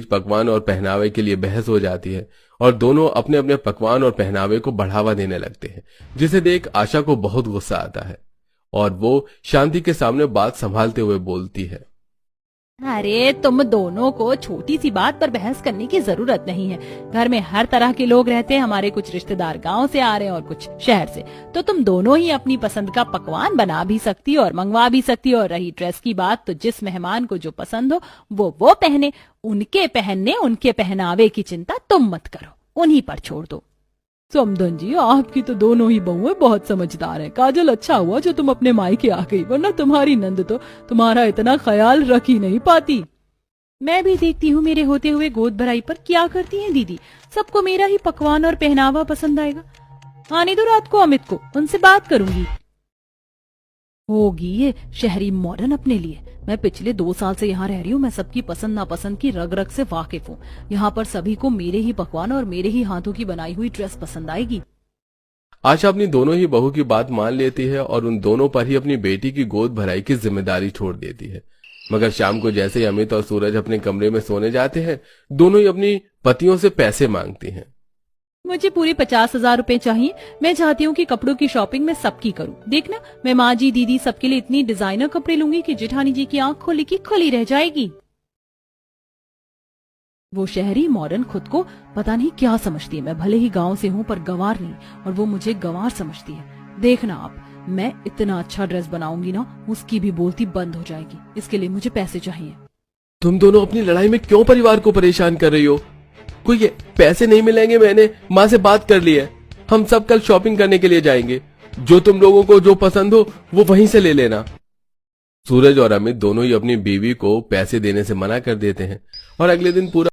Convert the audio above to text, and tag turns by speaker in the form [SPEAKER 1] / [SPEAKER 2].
[SPEAKER 1] बीच पकवान और पहनावे के लिए बहस हो जाती है और दोनों अपने अपने पकवान और पहनावे को बढ़ावा देने लगते हैं, जिसे देख आशा को बहुत गुस्सा आता है और वो शांति के सामने बात संभालते हुए बोलती है,
[SPEAKER 2] अरे तुम दोनों को छोटी सी बात पर बहस करने की जरूरत नहीं है। घर में हर तरह के लोग रहते हैं, हमारे कुछ रिश्तेदार गांव से आ रहे हैं और कुछ शहर से, तो तुम दोनों ही अपनी पसंद का पकवान बना भी सकती हो और मंगवा भी सकती हो। और रही ड्रेस की बात, तो जिस मेहमान को जो पसंद हो वो पहने, उनके पहनने उनके पहनावे की चिंता तुम मत करो, उन्हीं पर छोड़ दो। समधन जी, आपकी तो दोनों ही बहुएं बहुत समझदार हैं। काजल, अच्छा हुआ जो तुम अपने मायके आ गई, वरना तुम्हारी नंद तो तुम्हारा इतना ख्याल रख ही नहीं पाती। मैं भी देखती हूँ मेरे होते हुए गोद भराई पर क्या करती हैं दीदी। सबको मेरा ही पकवान और पहनावा पसंद आएगा। आने दो रात को अमित को, उनसे बात करूंगी। होगी ये शहरी मॉडर्न अपने लिए। मैं पिछले 2 साल से यहाँ रह रही हूँ, मैं सबकी पसंद नापसंद की रग रग से वाकिफ हूँ। यहाँ पर सभी को मेरे ही पकवान और मेरे ही हाथों की बनाई हुई ड्रेस पसंद आएगी।
[SPEAKER 1] आशा अपनी दोनों ही बहू की बात मान लेती है और उन दोनों पर ही अपनी बेटी की गोद भराई की जिम्मेदारी छोड़ देती है। मगर शाम को जैसे ही अमित और सूरज अपने कमरे में सोने जाते हैं, दोनों ही अपनी पतियों से पैसे मांगती हैं।
[SPEAKER 2] मुझे पूरे 50,000 रुपए चाहिए। मैं चाहती हूँ कि कपड़ों की शॉपिंग मैं सबकी करूँ। देखना, मैं माँ जी, दीदी सबके लिए इतनी डिजाइनर कपड़े लूंगी कि जेठानी जी की आंख खोली की खुली रह जाएगी। वो शहरी मॉडर्न खुद को पता नहीं क्या समझती है। मैं भले ही गांव से हूँ पर गंवार नहीं, और वो मुझे गंवार समझती है। देखना आप, मैं इतना अच्छा ड्रेस बनाऊंगी ना, उसकी भी बोलती बंद हो जाएगी। इसके लिए मुझे पैसे चाहिए।
[SPEAKER 1] तुम दोनों अपनी लड़ाई में क्यों परिवार को परेशान कर रही हो? कोई पैसे नहीं मिलेंगे, मैंने माँ से बात कर ली है। हम सब कल शॉपिंग करने के लिए जाएंगे। जो तुम लोगों को जो पसंद हो वो वहीं से ले लेना। सूरज और अमित दोनों ही अपनी बीवी को पैसे देने से मना कर देते हैं और अगले दिन पूरा